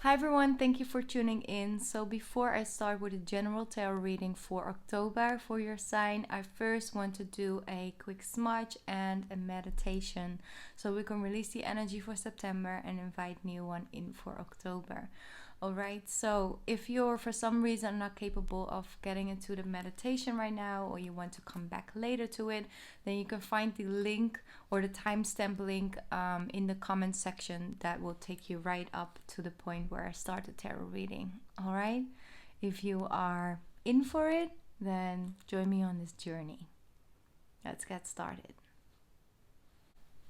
Hi everyone, thank you for tuning in. So before I start with a general tarot reading for October for your sign, I first want to do a quick smudge and a meditation so we can release the energy for September and invite new one in for October. Alright, so if you're for some reason not capable of getting into the meditation right now, or you want to come back later to it, then you can find the link or the timestamp link in the comment section that will take you right up to the point where I start the tarot reading. Alright, if you are in for it, then join me on this journey. Let's get started.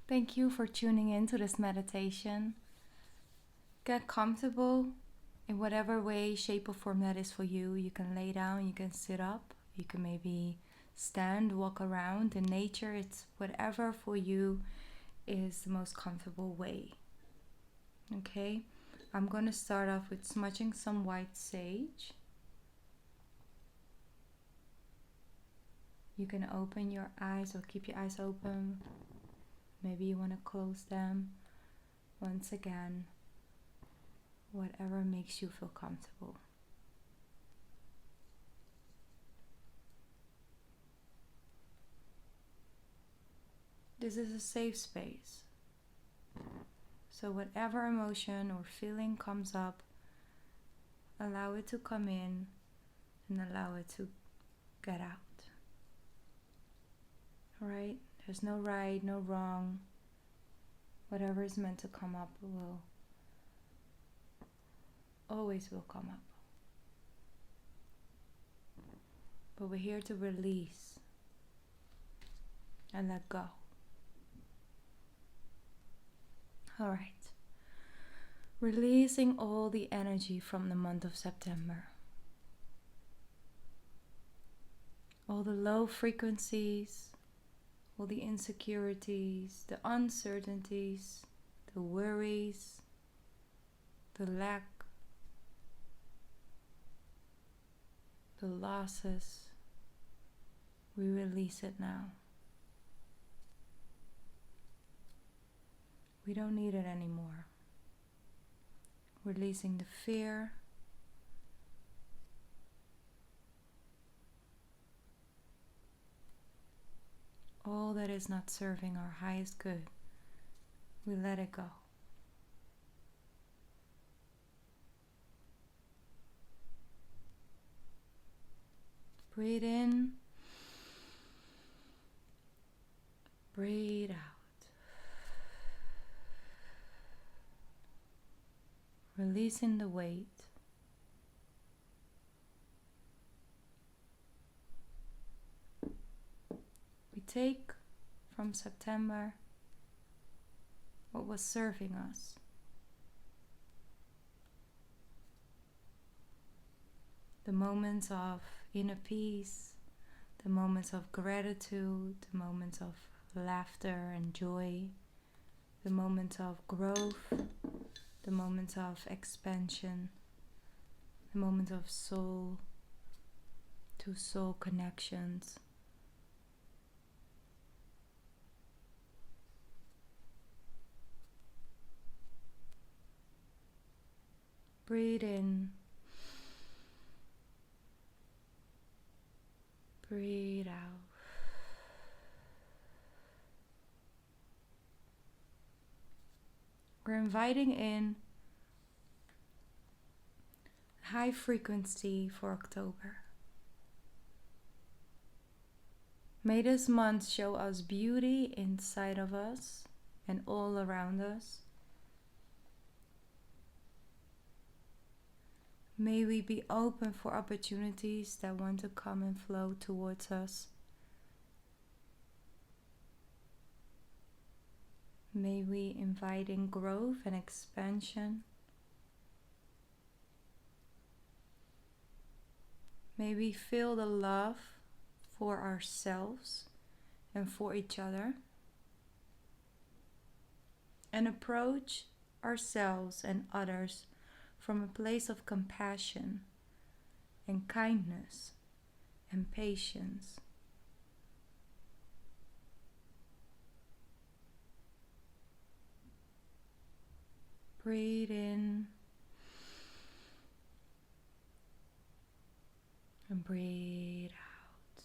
Thank you for tuning in to this meditation. Get comfortable in whatever way, shape, or form that is for you. You can lay down, you can sit up, you can maybe stand, walk around in nature. It's whatever for you is the most comfortable way. Okay, I'm going to start off with smudging some white sage. You can open your eyes or keep your eyes open. Maybe you want to close them. Once again, whatever makes you feel comfortable. This is a safe space. So whatever emotion or feeling comes up, allow it to come in and allow it to get out. Alright? There's no right, no wrong. Whatever is meant to come up will always come up. But we're here to release and let go. Alright. Releasing all the energy from the month of September. All the low frequencies, all the insecurities, the uncertainties, the worries, the lack, the losses. We release it now. We don't need it anymore. Releasing the fear, all that is not serving our highest good, we let it go. Breathe in, breathe out. Releasing the weight. We take from September what was serving us. The moments of inner peace, the moments of gratitude, the moments of laughter and joy, the moments of growth, the moments of expansion, the moments of soul to soul connections. Breathe in, breathe out. We're inviting in high frequency for October. May this month show us beauty inside of us and all around us. May we be open for opportunities that want to come and flow towards us. May we invite in growth and expansion. May we feel the love for ourselves and for each other, and approach ourselves and others from a place of compassion and kindness and patience. Breathe in breathe out.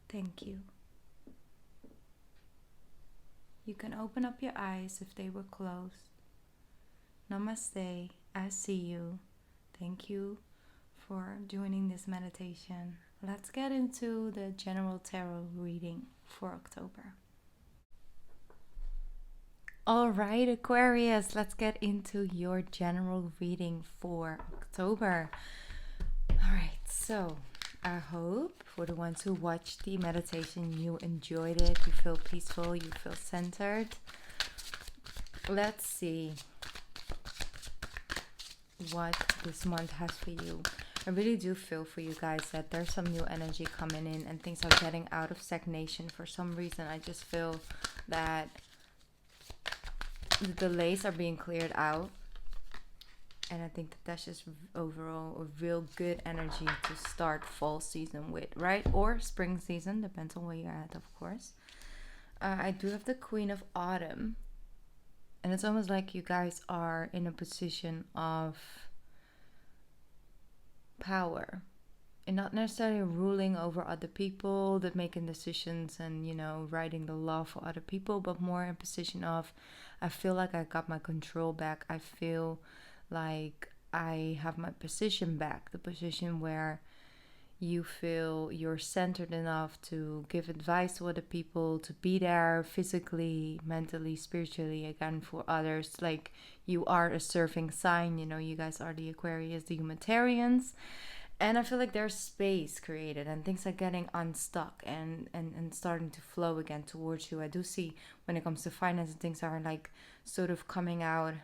Thank you. You can open up your eyes if they were closed. Namaste. I see you. Thank you for joining this meditation. Let's get into the general tarot reading for October. All right, Aquarius, let's get into your general reading for October. All right, so I hope for the ones who watched the meditation, you enjoyed it, you feel peaceful, you feel centered. Let's see what this month has for you. I really do feel for you guys that there's some new energy coming in and things are getting out of stagnation. For some reason, I just feel that the delays are being cleared out. And I think that that's just overall a real good energy to start fall season with, right? Or spring season, depends on where you're at, of course. I do have the Queen of Autumn. And it's almost like you guys are in a position of power. And not necessarily ruling over other people, that making decisions and, writing the law for other people, but more in a position of, I feel like I got my control back. I feel like I have my position back, the position where you feel you're centered enough to give advice to other people, to be there physically, mentally, spiritually, again, for others. Like you are a serving sign, you guys are the Aquarius, the humanitarians. And I feel like there's space created and things are getting unstuck and starting to flow again towards you. I do see when it comes to finance, things are like sort of coming out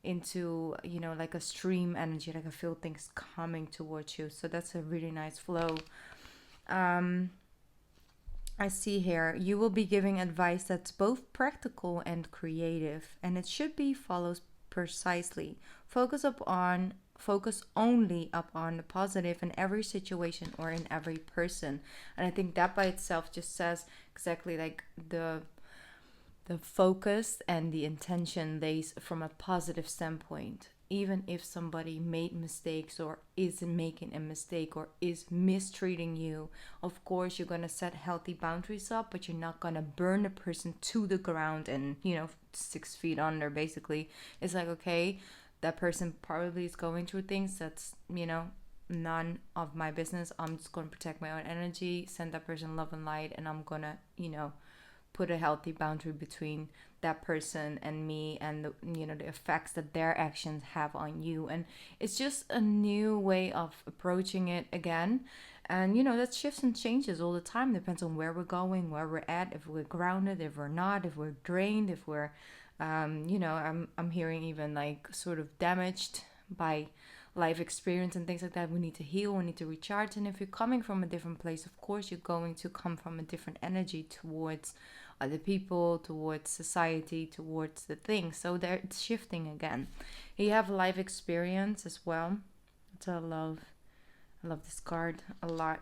into, like a stream energy. Like I feel things coming towards you. So that's a really nice flow. I see here, you will be giving advice that's both practical and creative. And it should be followed precisely. Focus only upon the positive in every situation or in every person. And I think that by itself just says exactly like the focus and the intention lays from a positive standpoint. Even if somebody made mistakes or is making a mistake or is mistreating you, of course you're going to set healthy boundaries up, but you're not going to burn the person to the ground and 6 feet under. Basically, it's like, okay, that person probably is going through things that's, none of my business. I'm just going to protect my own energy, send that person love and light, and I'm going to, put a healthy boundary between that person and me and the, the effects that their actions have on you. And it's just a new way of approaching it again. And, that shifts and changes all the time. Depends on where we're going, where we're at, if we're grounded, if we're not, if we're drained, if we're I'm hearing even like sort of damaged by life experience and things like that. We need to heal, we need to recharge. And if you're coming from a different place, of course you're going to come from a different energy towards other people, towards society, towards the things. So there it's shifting again. You have life experience as well. So I love this card a lot.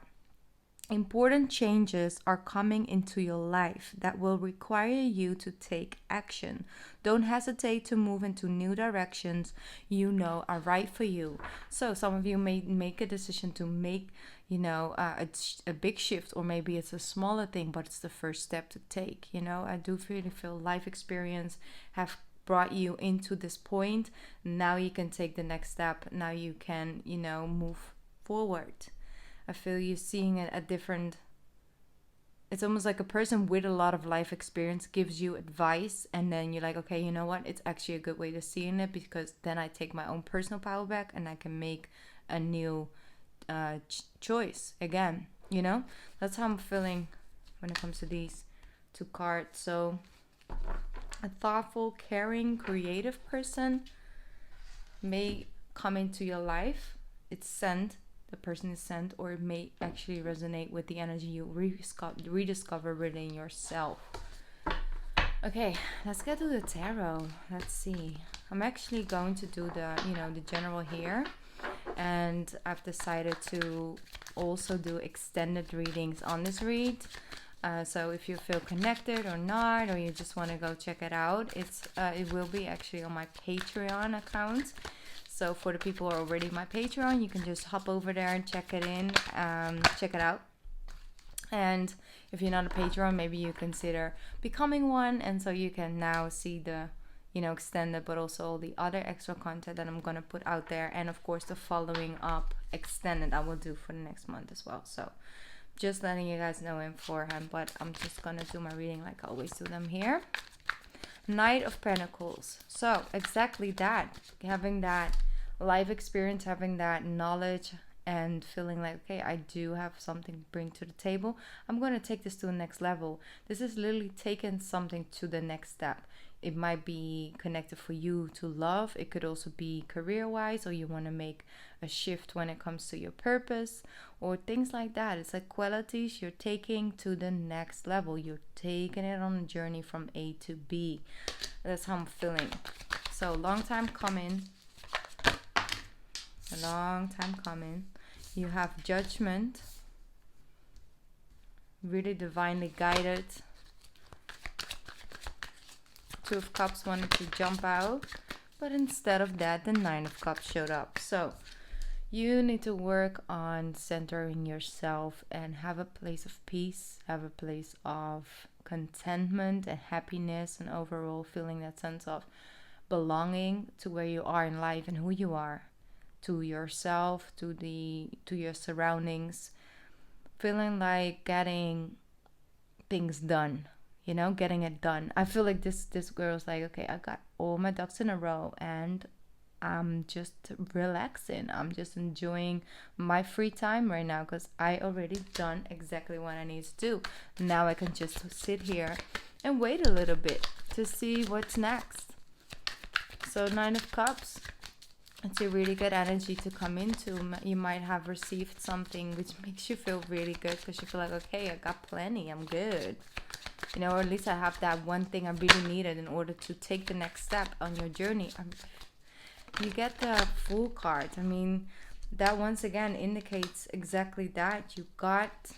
Important changes are coming into your life that will require you to take action. Don't hesitate to move into new directions are right for you. So some of you may make a decision to make, a big shift, or maybe it's a smaller thing, but it's the first step to take. I do really feel life experience have brought you into this point. Now you can take the next step. Now you can, move forward. I feel you seeing it at different... It's almost like a person with a lot of life experience gives you advice, and then you're like, okay, you know what? It's actually a good way to see it, because then I take my own personal power back and I can make a new choice again. That's how I'm feeling when it comes to these two cards. So a thoughtful, caring, creative person may come into your life. It's sent. The person is sent, or it may actually resonate with the energy you rediscover within yourself. Okay, let's get to the tarot. Let's see. I'm actually going to do the general here, and I've decided to also do extended readings on this read. So if you feel connected or not, or you just want to go check it out, it will be actually on my Patreon account. So for the people who are already my Patreon, you can just hop over there and check it out. And if you're not a Patreon, maybe you consider becoming one, and so you can now see the extended, but also all the other extra content that I'm gonna put out there, and of course the following up extended I will do for the next month as well. So just letting you guys know in beforehand, but I'm just gonna do my reading like I always do them here. Knight of Pentacles. So exactly that, having that life experience, having that knowledge, and feeling like, okay, I do have something to bring to the table. I'm going to take this to the next level. This is literally taking something to the next step. It might be connected for you to love. It could also be career-wise, or you want to make a shift when it comes to your purpose or things like that. It's like qualities you're taking to the next level. You're taking it on a journey from A to B. That's how I'm feeling. So long time coming. A long time coming. You have Judgment, really divinely guided. Two of Cups wanted to jump out, but instead of that, the Nine of Cups showed up. So you need to work on centering yourself and have a place of peace, have a place of contentment and happiness, and overall feeling that sense of belonging to where you are in life and who you are. To yourself, to your surroundings, feeling like getting things done, getting it done. I feel like this girl's like, okay, I got all my ducks in a row and I'm just relaxing. I'm just enjoying my free time right now because I already done exactly what I need to do. Now I can just sit here and wait a little bit to see what's next. So Nine of Cups. It's a really good energy to come into. You might have received something which makes you feel really good because you feel like, okay, I got plenty, I'm good. Or at least I have that one thing I really needed in order to take the next step on your journey. You get the Fool card. I mean, that once again indicates exactly that. You got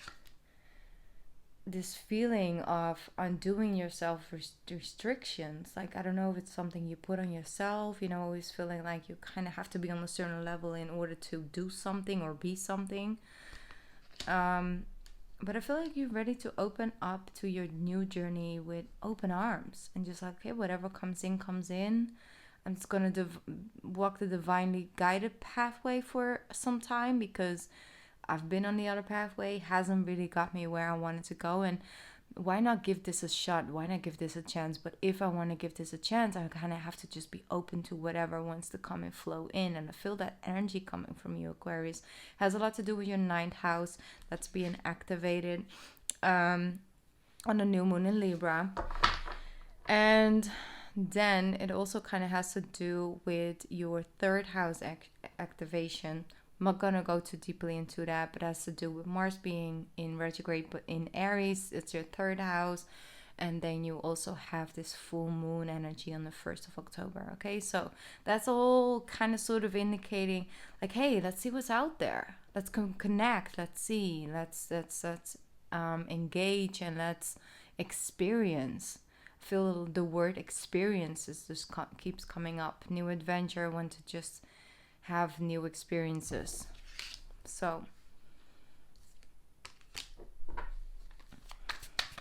this feeling of undoing yourself restrictions. Like, I don't know if it's something you put on yourself, always feeling like you kind of have to be on a certain level in order to do something or be something. But I feel like you're ready to open up to your new journey with open arms and just like, okay, whatever comes in, comes in. I'm just going to walk the divinely guided pathway for some time because I've been on the other pathway, hasn't really got me where I wanted to go, and why not give this a shot? Why not give this a chance? But if I want to give this a chance, I kind of have to just be open to whatever wants to come and flow in. And I feel that energy coming from you, Aquarius. Has a lot to do with your 9th house that's being activated on the new moon in Libra. And then it also kind of has to do with your 3rd house activation. I'm not going to go too deeply into that, but it has to do with Mars being in retrograde, but in Aries, it's your 3rd house. And then you also have this full moon energy on the 1st of October. Okay, so that's all kind of sort of indicating like, hey, let's see what's out there. Let's connect. Let's see. Let's engage and let's experience. I feel the word experiences just keeps coming up. New adventure. I want to just have new experiences. So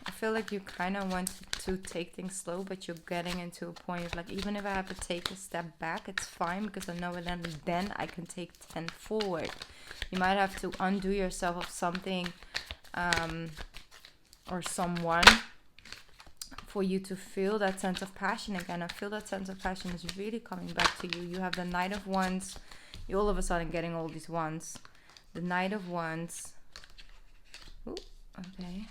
I feel like you kind of want to take things slow, but you're getting into a point of like, even if I have to take a step back, it's fine because I know that then I can take 10 forward. You might have to undo yourself of something or someone for you to feel that sense of passion again. I feel that sense of passion is really coming back to you. You have the Knight of Wands. You're all of a sudden getting all these wands. The Knight of Wands. Ooh, okay.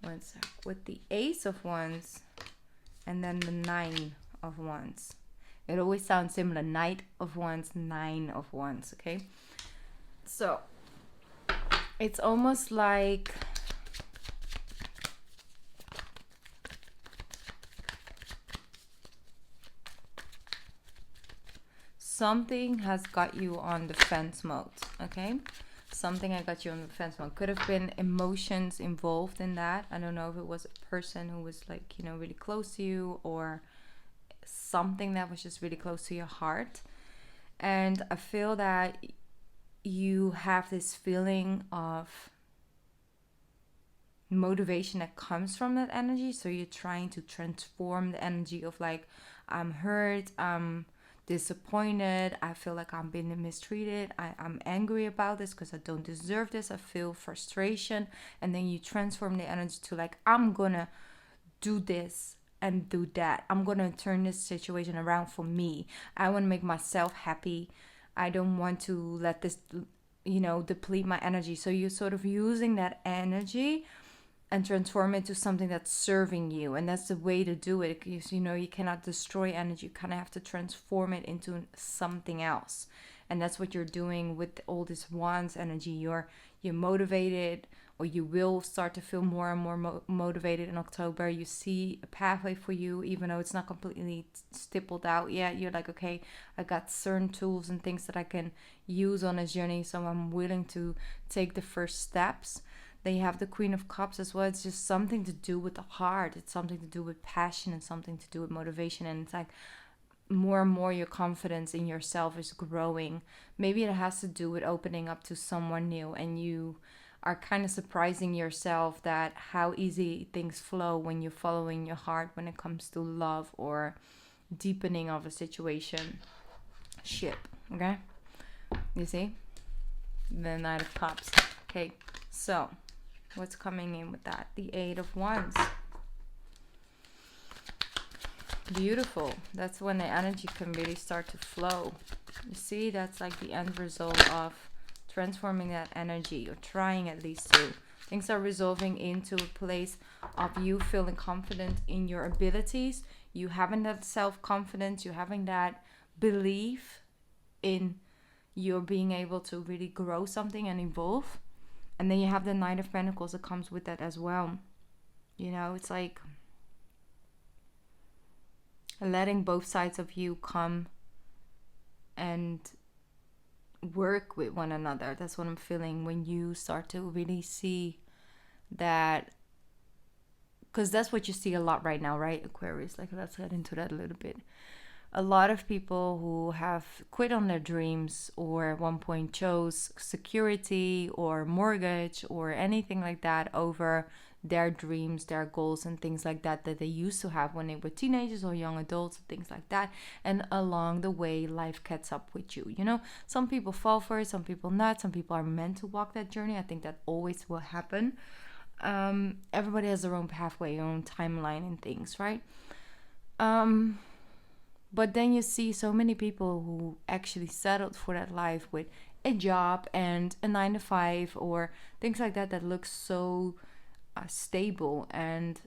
One sec. With the Ace of Wands and then the 9 of Wands. It always sounds similar. Knight of Wands, 9 of Wands, okay? So it's almost like something has got you on defense mode, okay? Something I got you on defense mode. Could have been emotions involved in that. I don't know if it was a person who was like, you know, really close to you, or something that was just really close to your heart. And I feel that you have this feeling of motivation that comes from that energy. So you're trying to transform the energy of like, I'm hurt, I'm disappointed, I feel like I'm being mistreated, I'm angry about this because I don't deserve this, I feel frustration. And then you transform the energy to like, I'm gonna do this and do that, I'm gonna turn this situation around for me, I want to make myself happy, I don't want to let this, you know, deplete my energy. So you're sort of using that energy and transform it to something that's serving you. And that's the way to do it, because you know, you cannot destroy energy, you kind of have to transform it into something else. And that's what you're doing with all this wands energy. You're motivated, or you will start to feel more and more motivated in October. You see a pathway for you, even though it's not completely stippled out yet. You're like, okay, I got certain tools and things that I can use on this journey, so I'm willing to take the first steps. Then you have the Queen of Cups as well. It's just something to do with the heart. It's something to do with passion and something to do with motivation. And it's like more and more your confidence in yourself is growing. Maybe it has to do with opening up to someone new, and you are kind of surprising yourself that how easy things flow when you're following your heart when it comes to love or deepening of a situation. Okay? You see? The Knight of Cups. Okay, so what's coming in with that? The Eight of Wands. Beautiful. That's when the energy can really start to flow. You see, that's like the end result of transforming that energy, or trying at least to. Things are resolving into a place of you feeling confident in your abilities, you having that self-confidence, you having that belief in your being able to really grow something and evolve. And then you have the Knight of Pentacles that comes with that as well. You know, it's like letting both sides of you come and work with one another. That's what I'm feeling when you start to really see that, because that's what you see a lot right now, right, Aquarius? Like, let's get into that a little bit. A lot of people who have quit on their dreams, or at one point chose security or mortgage or anything like that over their dreams, their goals and things like that they used to have when they were teenagers or young adults and things like that. And along the way, life catches up with you. You know, some people fall for it, some people not. Some people are meant to walk that journey. I think that always will happen. Everybody has their own pathway, their own timeline and things, right? But then you see so many people who actually settled for that life with a job and a 9-to-5 or things like that looks so stable and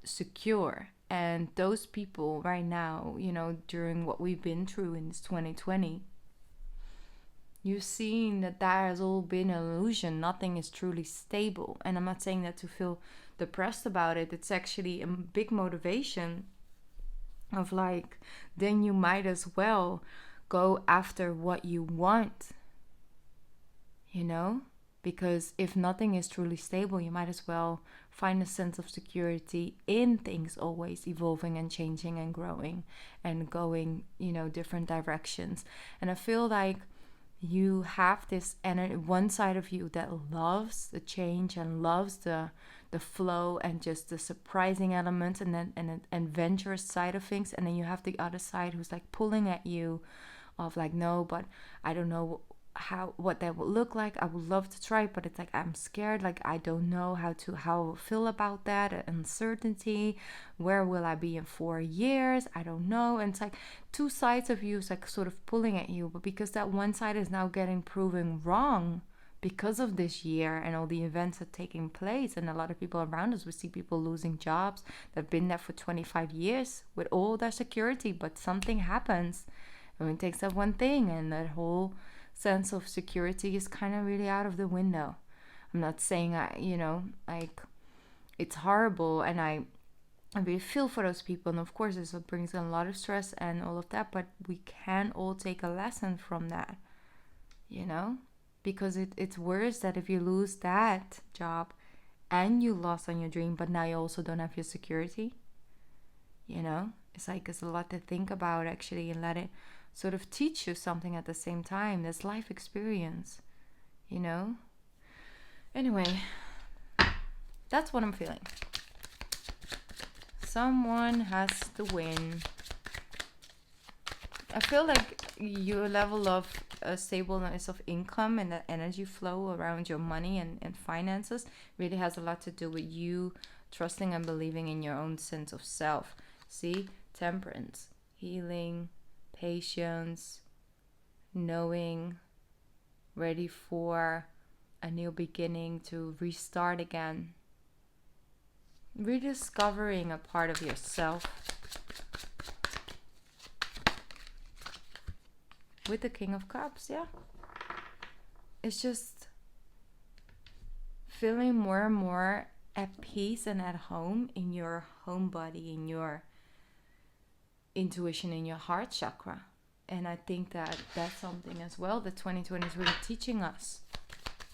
secure. And those people right now, you know, during what we've been through in this 2020, you've seen that has all been an illusion. Nothing is truly stable. And I'm not saying that to feel depressed about it. It's actually a big motivation of like, then you might as well go after what you want, you know? Because if nothing is truly stable, you might as well find a sense of security in things always evolving and changing and growing and going, you know, different directions. And I feel like you have this energy, one side of you that loves the change and loves the flow and just the surprising elements and then an adventurous side of things. And then you have the other side who's like pulling at you of like, no, but I don't know what that would look like. I would love to try, but it's like I'm scared, like I don't know how I feel about that uncertainty. Where will I be in 4 years? I don't know. And it's like two sides of you is like sort of pulling at you, but because that one side is now getting proven wrong because of this year and all the events that are taking place, and a lot of people around us, we see people losing jobs that have been there for 25 years with all their security, but something happens and it takes that one thing and that whole sense of security is kind of really out of the window. I'm not saying it's horrible, and I I really feel for those people, and of course this brings in a lot of stress and all of that, but we can all take a lesson from that, you know, because it's worse that if you lose that job and you lost on your dream, but now you also don't have your security, you know. It's like it's a lot to think about actually, and let it sort of teach you something at the same time. This life experience, you know. Anyway, that's what I'm feeling. Someone has to win. I feel like your level of stableness of income and the energy flow around your money and finances really has a lot to do with you trusting and believing in your own sense of self. See, temperance, healing, patience, knowing, ready for a new beginning, to restart again. Rediscovering a part of yourself. With the King of Cups, yeah. It's just feeling more and more at peace and at home in your home body, in your intuition, in your heart chakra. And I think that that's something as well that 2020 is really teaching us.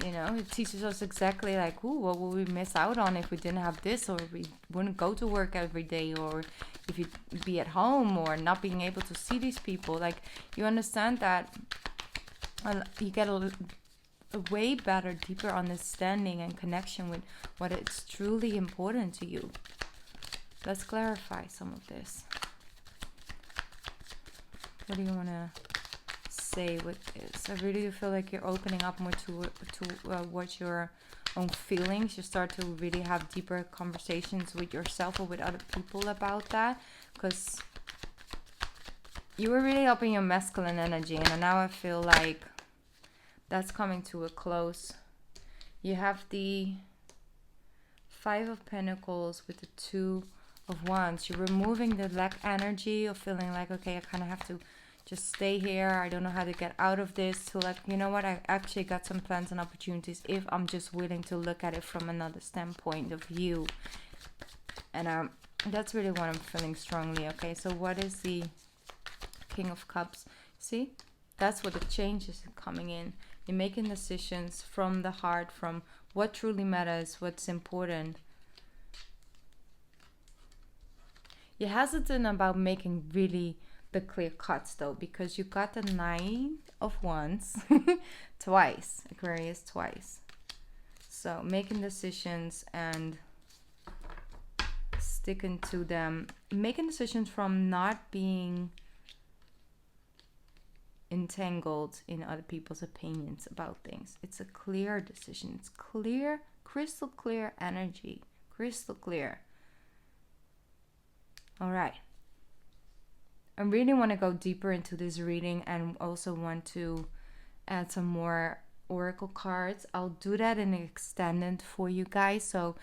You know, it teaches us exactly like, ooh, what will we miss out on if we didn't have this, or we wouldn't go to work every day, or if you'd be at home, or not being able to see these people. Like, you understand that you get a way better, deeper understanding and connection with what is truly important to you. Let's clarify some of this. What do you want to say with this? I really feel like you're opening up more towards your own feelings. You start to really have deeper conversations with yourself or with other people about that, because you were really up in your masculine energy, and now I feel like that's coming to a close. You have the 5 of Pentacles with the 2 of Wands. You're removing the lack energy of feeling like, okay, I kind of have to just stay here. I don't know how to get out of this. To like, you know what? I actually got some plans and opportunities if I'm just willing to look at it from another standpoint of view. And that's really what I'm feeling strongly. Okay, so what is the King of Cups? See, that's what the change is coming in. You're making decisions from the heart, from what truly matters, what's important. You're hesitant about making really the clear cuts though, because you got the 9 of Wands twice, Aquarius, twice. So making decisions and sticking to them, making decisions from not being entangled in other people's opinions about things. It's a clear decision. It's clear, crystal clear energy, crystal clear. All right. I really want to go deeper into this reading and also want to add some more oracle cards. I'll do that in an extended for you guys. So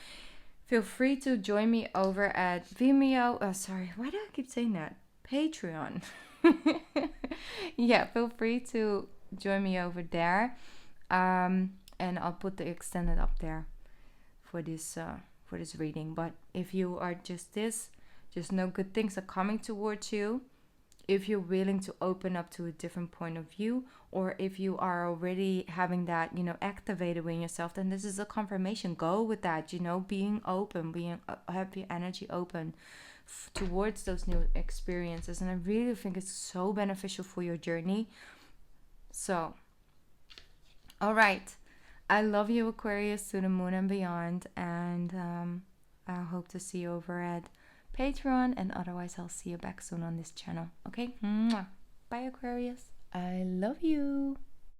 feel free to join me over at Vimeo. Oh, sorry. Why do I keep saying that? Patreon. Yeah, feel free to join me over there. And I'll put the extended up there for this reading. But if you are just know good things are coming towards you. If you're willing to open up to a different point of view, or if you are already having that, activated within yourself, then this is a confirmation. Go with that, being open, have your energy open towards those new experiences. And I really think it's so beneficial for your journey. So, all right. I love you, Aquarius, to the moon and beyond. And I hope to see you over at Patreon, and otherwise I'll see you back soon on this channel. Okay? Mwah. Bye, Aquarius. I love you.